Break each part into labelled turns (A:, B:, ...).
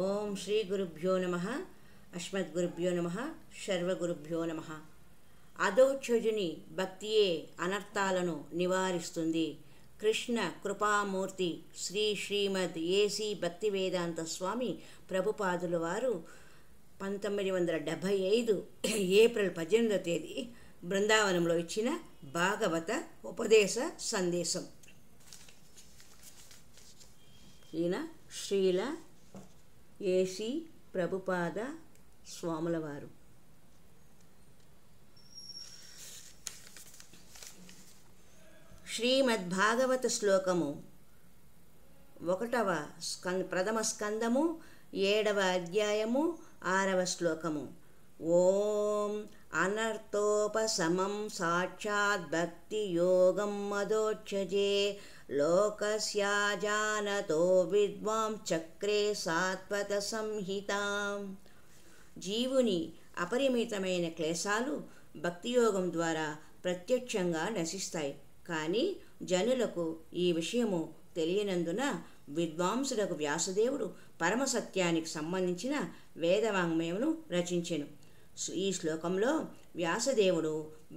A: ఓం శ్రీ గురుభ్యో నమః. అస్మద్గురుభ్యో నమః. సర్వగురుభ్యో నమః. అధోక్షజుని భక్తియే అనర్థాలను నివారిస్తుంది. కృష్ణ కృపామూర్తి శ్రీ శ్రీమద్ ఏసీ భక్తివేదాంత స్వామి ప్రభుపాదుల వారు 1975 ఏప్రిల్ 18వ తేదీ బృందావనంలో ఇచ్చిన భాగవత ఉపదేశ సందేశం. ఈయన శ్రీల ఏసీ ప్రభుపాద స్వాముల వారు. శ్రీమద్భాగవత శ్లోకము 1వ ప్రథమ స్కందము 7వ అధ్యాయము 6వ శ్లోకము. ఓం అనర్థోపశమం సాక్షాత్ భక్తి యోగం మదోక్షజే లోకస్యాజానతో విద్వాం చక్రే సాత్వత సంహితాం. జీవుని అపరిమితమైన క్లేశాలు భక్తియోగం ద్వారా ప్రత్యక్షంగా నశిస్తాయి. కానీ జనులకు ఈ విషయము తెలియనందున విద్వాంసులకు వ్యాసదేవుడు పరమసత్యానికి సంబంధించిన వేదవాంగ్మయమును రచించెను. ఈ శ్లోకంలో వ్యాసదేవుడు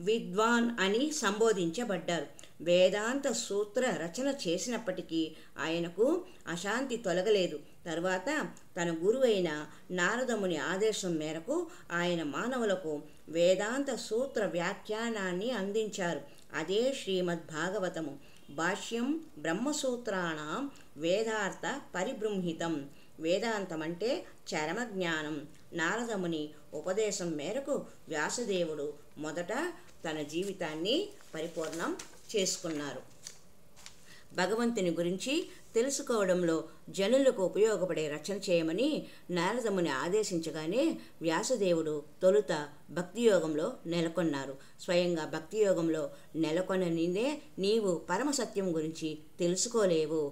A: విద్వాన్ అని సంబోధించబడ్డారు. వేదాంత సూత్ర రచన చేసినప్పటికీ ఆయనకు అశాంతి తొలగలేదు. తర్వాత తన గురువైన నారదముని ఆదేశం మేరకు ఆయన మానవులకు వేదాంత సూత్ర వ్యాఖ్యానాన్ని అందించారు. అదే శ్రీమద్భాగవతము. భాష్యం బ్రహ్మసూత్రాణం వేదార్థ పరిబృంహితం. వేదాంతం అంటే చరమజ్ఞానం. నారదముని ఉపదేశం మేరకు వ్యాసదేవుడు మొదట తన జీవితాన్ని పరిపూర్ణం చేసుకున్నారు. భగవంతుని గురించి తెలుసుకోవడంలో జనులకు ఉపయోగపడే రచన చేయమని నారదముని ఆదేశించగానే వ్యాసదేవుడు తొలుత భక్తియోగంలో నెలకొన్నారు. స్వయంగా భక్తియోగంలో నెలకొననిదే నీవు పరమసత్యం గురించి తెలుసుకోలేవు.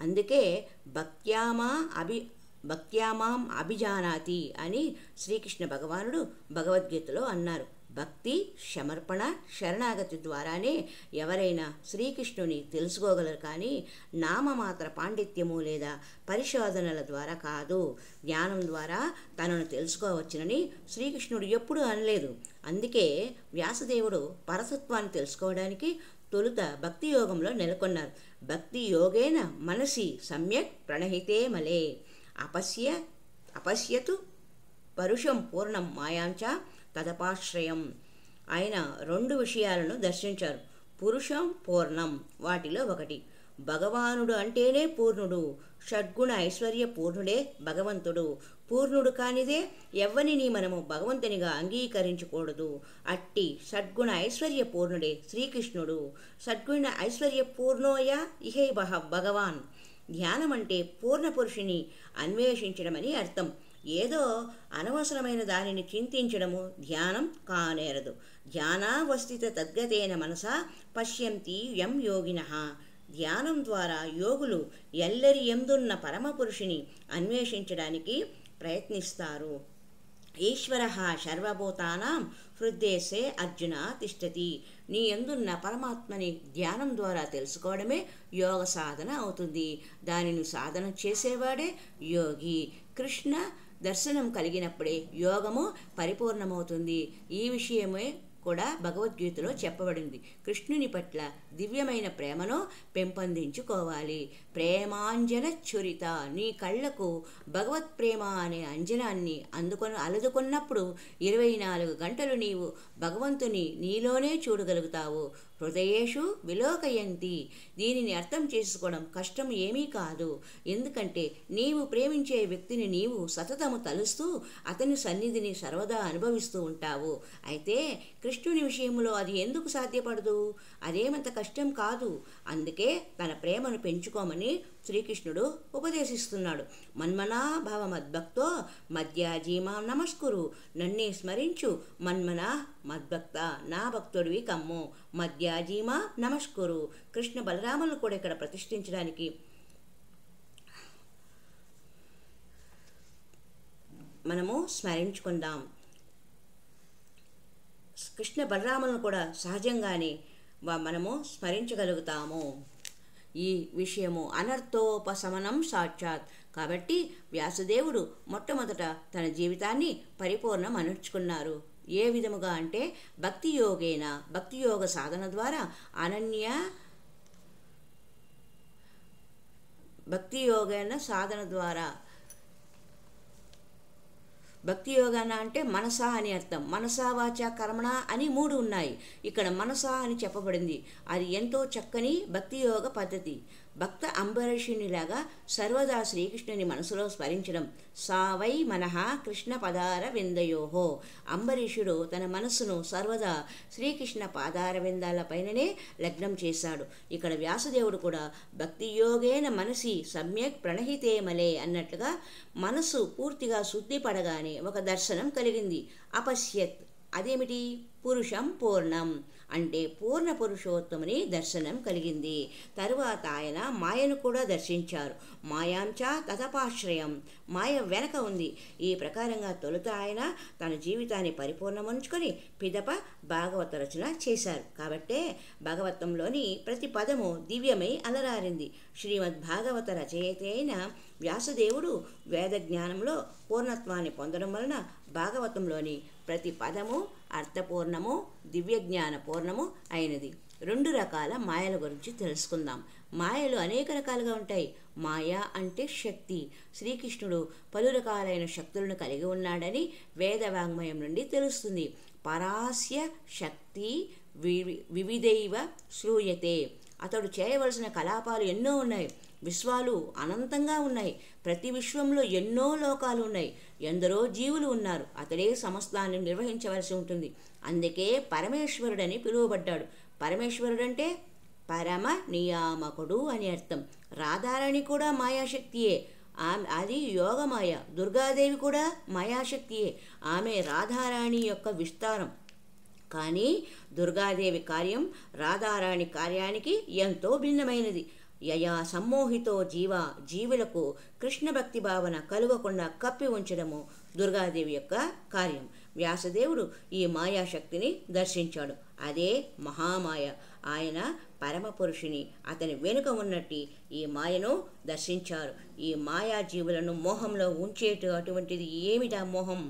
A: అందుకే భక్త్యామాం అభిజానాతి అని శ్రీకృష్ణ భగవానుడు భగవద్గీతలో అన్నారు. భక్తి, సమర్పణ, శరణాగతి ద్వారానే ఎవరైనా శ్రీకృష్ణుని తెలుసుకోగలరు. కానీ నామమాత్ర పాండిత్యము లేదా పరిశోధనల ద్వారా కాదు. జ్ఞానం ద్వారా తనను తెలుసుకోవచ్చునని శ్రీకృష్ణుడు ఎప్పుడూ అనలేదు. అందుకే వ్యాసదేవుడు పరతత్వాన్ని తెలుసుకోవడానికి తొలుత భక్తి యోగంలో నెలకొన్నారు. భక్తి యోగేన మనసి సమ్యక్ ప్రణహితే మలే అపశ్యతు పరుషం పూర్ణం మాయాంచ తదపాశ్రయం. ఆయన 2 విషయాలను దర్శించారు. పురుషం, పూర్ణం. వాటిలో ఒకటి భగవానుడు అంటేనే పూర్ణుడు. షడ్గుణ ఐశ్వర్య పూర్ణుడే భగవంతుడు. పూర్ణుడు కానిదే ఎవ్వనిని మనము భగవంతునిగా అంగీకరించకూడదు. అట్టి షడ్గుణ ఐశ్వర్య పూర్ణుడే శ్రీకృష్ణుడు. షడ్గుణ ఐశ్వర్య పూర్ణోయ ఇహై భగవాన్. ధ్యానం అంటే పూర్ణ పురుషుని అన్వేషించడమని అర్థం. ఏదో అనవసరమైన దానిని చింతించడము ధ్యానం కానేరదు. ధ్యానావస్థిత తద్గతేన మనసా పశ్యంతి యం యోగినః. ధ్యానం ద్వారా యోగులు ఎల్లరి యందున్న పరమపురుషుని అన్వేషించడానికి ప్రయత్నిస్తారు. ఈశ్వరః సర్వభూతానాం హృద్దేశే అర్జున తిష్టతి. నీ యందున్న పరమాత్మని ధ్యానం ద్వారా తెలుసుకోవడమే యోగ సాధన అవుతుంది. దానిని సాధన చేసేవాడే యోగి. కృష్ణ దర్శనం కలిగినప్పుడే యోగము పరిపూర్ణమవుతుంది. ఈ విషయమే కూడా భగవద్గీతలో చెప్పబడింది. కృష్ణుని పట్ల దివ్యమైన ప్రేమను పెంపొందించుకోవాలి. ప్రేమాంజన చురిత. నీ కళ్ళకు భగవత్ ప్రేమ అనే అంజనాన్ని అలుదుకున్నప్పుడు 24 గంటలు నీవు భగవంతుని నీలోనే చూడగలుగుతావు. హృదయేషు విలోకయంతి. దీనిని అర్థం చేసుకోవడం కష్టం ఏమీ కాదు. ఎందుకంటే నీవు ప్రేమించే వ్యక్తిని నీవు సతతము తలుస్తూ అతని సన్నిధిని సర్వదా అనుభవిస్తూ ఉంటావు. అయితే కృష్ణుని విషయంలో అది ఎందుకు సాధ్యపడదు? అదేమంత కష్టం కాదు. అందుకే తన ప్రేమను పెంచుకోమని శ్రీకృష్ణుడు ఉపదేశిస్తున్నాడు. మన్మనా భవ మద్భక్తో మధ్యాజీమాం నమస్కురు. నన్నే స్మరించు మన్మనా మద్భక్త. నా భక్తుడివి కమ్ము. మధ్యాజీమా నమస్కురు. కృష్ణ బలరాములను కూడా ఇక్కడ ప్రతిష్ఠించడానికి మనము స్మరించుకుందాం. కృష్ణ బలరాములను కూడా సహజంగానే మనము స్మరించగలుగుతాము. ఈ విషయము అనర్థోపశమనం సాక్షాత్. కాబట్టి వ్యాసదేవుడు మొట్టమొదట తన జీవితాన్ని పరిపూర్ణం అనర్చుకున్నారు. ఏ విధముగా అంటే భక్తియోగ సాధన ద్వారా భక్తియోగైన సాధన ద్వారా భక్తి యోగాన అంటే మనసా అని అర్థం. మనసా వాచ కర్మణ అని 3 ఉన్నాయి. ఇక్కడ మనసా అని చెప్పబడింది. అది ఎంతో చక్కని భక్తి యోగ పద్ధతి. భక్త అంబరీషునిలాగా సర్వదా శ్రీకృష్ణుని మనసులో స్మరించడం. సావై మనః కృష్ణ పదార విందయోహో. అంబరీషుడు తన మనస్సును సర్వదా శ్రీకృష్ణ పాదార విందాలపైననే లగ్నం చేశాడు. ఇక్కడ వ్యాసదేవుడు కూడా భక్తి యోగేన మనసి సమ్యక్ ప్రణహితే మలే అన్నట్లుగా మనస్సు పూర్తిగా శుద్ధి పడగానే ఒక దర్శనం కలిగింది. అపశ్యత్. అదేమిటి? పురుషం పూర్ణం అంటే పూర్ణ పురుషోత్తముని దర్శనం కలిగింది. తరువాత ఆయన మాయను కూడా దర్శించారు. మాయాంచ తతపాశ్రయం. మాయ వెనక ఉంది. ఈ ప్రకారంగా తొలుత ఆయన తన జీవితాన్ని పరిపూర్ణముంచుకొని పిదప భాగవత రచన చేశారు. కాబట్టే భాగవతంలోని ప్రతి పదము దివ్యమై అలరారింది. శ్రీమద్ భాగవత రచయిత అయిన వ్యాసదేవుడు వేద జ్ఞానంలో పూర్ణత్వాన్ని పొందడం వలన భాగవతంలోని ప్రతి పదము అర్థపూర్ణము, దివ్యజ్ఞాన పూర్ణము అయినది. 2 రకాల మాయల గురించి తెలుసుకుందాం. మాయలు అనేక రకాలుగా ఉంటాయి. మాయ అంటే శక్తి. శ్రీకృష్ణుడు పలు రకాలైన శక్తులను కలిగి ఉన్నాడని వేద వాంగ్మయం నుండి తెలుస్తుంది. పరాస్య శక్తి వివిధైవ శ్రూయతే. అతడు చేయవలసిన కలాపాలు ఎన్నో ఉన్నాయి. విశ్వాలు అనంతంగా ఉన్నాయి. ప్రతి విశ్వంలో ఎన్నో లోకాలు ఉన్నాయి. ఎందరో జీవులు ఉన్నారు. అతడే సమస్తాన్ని నిర్వహించవలసి ఉంటుంది. అందుకే పరమేశ్వరుడని పిలువబడ్డాడు. పరమేశ్వరుడంటే పరమ నియామకుడు అని అర్థం. రాధారాణి కూడా మాయాశక్తియే. అది యోగమాయ. దుర్గాదేవి కూడా మాయాశక్తియే. ఆమె రాధారాణి యొక్క విస్తారం. కానీ దుర్గాదేవి కార్యం రాధారాణి కార్యానికి ఎంతో భిన్నమైనది. యయా సమ్మోహితో జీవులకు కృష్ణ భక్తి భావన కలుగకుండా కప్పి ఉంచడము దుర్గాదేవి యొక్క కార్యం. వ్యాసదేవుడు ఈ మాయాశక్తిని దర్శించాడు. అదే మహామాయ. ఆయన పరమపురుషుని అతని వెనుక ఉన్నట్టి ఈ మాయను దర్శించారు. ఈ మాయా జీవులను మోహంలో ఉంచేటటువంటిది ఏమిటా మోహం?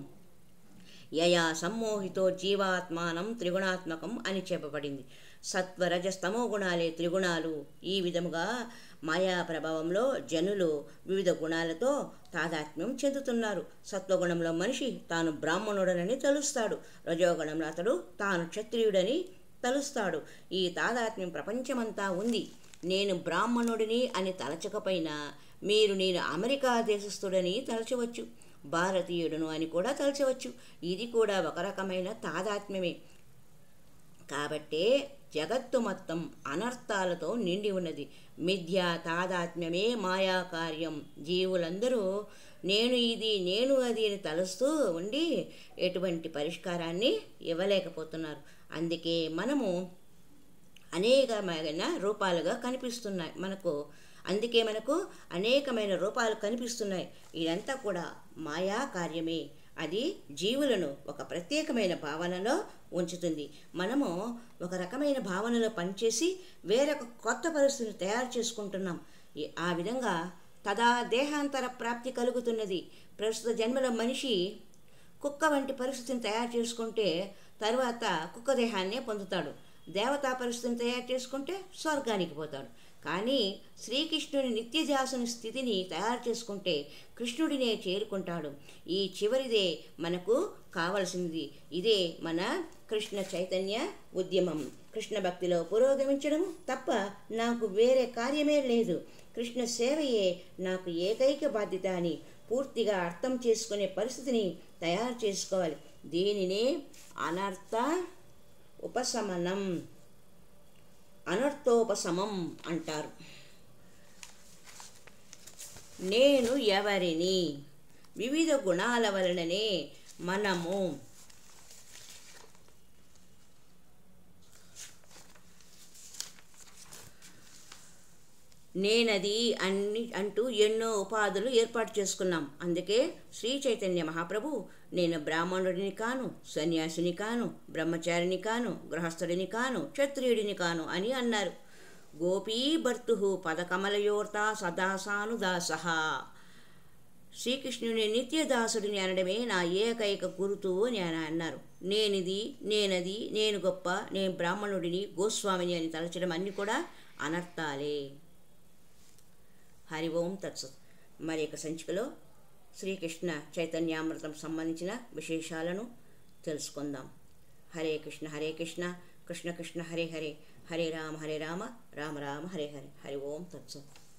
A: యయా సమ్మోహితో జీవాత్మానం త్రిగుణాత్మకం అని చెప్పబడింది. సత్వరజస్తమో గుణాలే త్రిగుణాలు. ఈ విధముగా మాయా ప్రభావంలో జనులు వివిధ గుణాలతో తాదాత్మ్యం చెందుతున్నారు. సత్వగుణంలో మనిషి తాను బ్రాహ్మణుడనని తలుస్తాడు. రజోగుణంలో అతడు తాను క్షత్రియుడని తలుస్తాడు. ఈ తాదాత్మ్యం ప్రపంచమంతా ఉంది. నేను బ్రాహ్మణుడిని అని తలచకపోయినా మీరు నేను అమెరికా దేశస్థుడని తలచవచ్చు, భారతీయుడును అని కూడా తలచవచ్చు. ఇది కూడా ఒక రకమైన తాదాత్మ్యమే. కాబట్టే జగత్తు మొత్తం అనర్థాలతో నిండి ఉన్నది. మిథ్యా తాదాత్మ్యమే మాయా కార్యం. జీవులందరూ నేను ఇది నేను అది అని తలుస్తూ ఉండి ఎటువంటి పరిష్కారాన్ని ఇవ్వలేకపోతున్నారు. అందుకే మనము అనేకమైన రూపాలుగా కనిపిస్తున్నాయి మనకు అనేకమైన రూపాలు కనిపిస్తున్నాయి. ఇదంతా కూడా మాయా కార్యమే. అది జీవులను ఒక ప్రత్యేకమైన భావనలో ఉంచుతుంది. మనము ఒక రకమైన భావనలో పనిచేసి వేరొక కొత్త పరిస్థితిని తయారు చేసుకుంటున్నాం. ఆ విధంగా తదా దేహాంతర ప్రాప్తి కలుగుతున్నది. ప్రస్తుత జన్మలో మనిషి కుక్క వంటి పరిస్థితిని తయారు చేసుకుంటే తర్వాత కుక్క దేహాన్నే పొందుతాడు. దేవతా పరిస్థితిని తయారు చేసుకుంటే స్వర్గానికి పోతాడు. కానీ శ్రీకృష్ణుని నిత్యజాసుని స్థితిని తయారు చేసుకుంటే కృష్ణుడినే చేరుకుంటాడు. ఈ చివరిదే మనకు కావలసింది. ఇదే మన కృష్ణ చైతన్య ఉద్యమం. కృష్ణ భక్తిలో పురోగమించడం తప్ప నాకు వేరే కార్యమే లేదు. కృష్ణ సేవయే నాకు ఏకైక బాధ్యత అని పూర్తిగా అర్థం చేసుకునే పరిస్థితిని తయారు చేసుకోవాలి. దీనినే అనర్థోపశమం అంటారు. నేను ఎవరిని? వివిధ గుణాల వలననే మనము నేనది అంటూ ఎన్నో ఉపాధులు ఏర్పాటు చేసుకున్నాం. అందుకే శ్రీ చైతన్య మహాప్రభు నేను బ్రాహ్మణుడిని కాను, సన్యాసిని కాను, బ్రహ్మచారిని కాను, గృహస్థుడిని కాను, క్షత్రియుడిని కాను అని అన్నారు. గోపీభర్తు పదకమలయోర్తా సదాసానుదాసః. శ్రీకృష్ణుని నిత్యదాసుడిని అనడమే నా ఏకైక గురుతు అని ఆయన అన్నారు. నేనిది, నేనది, నేను గొప్ప, నేను బ్రాహ్మణుడిని, గోస్వామిని అని తలచడం అన్నీ కూడా అనర్థాలే. హరి ఓం తత్సత్. మరి యొక్క సంచికలో శ్రీకృష్ణ చైతన్యామృతం సంబంధించిన విశేషాలను తెలుసుకుందాం. హరే కృష్ణ కృష్ణ కృష్ణ హరే హరే, హరే రామ రామ రామ హరే హరే. హరి ఓం తత్సత్.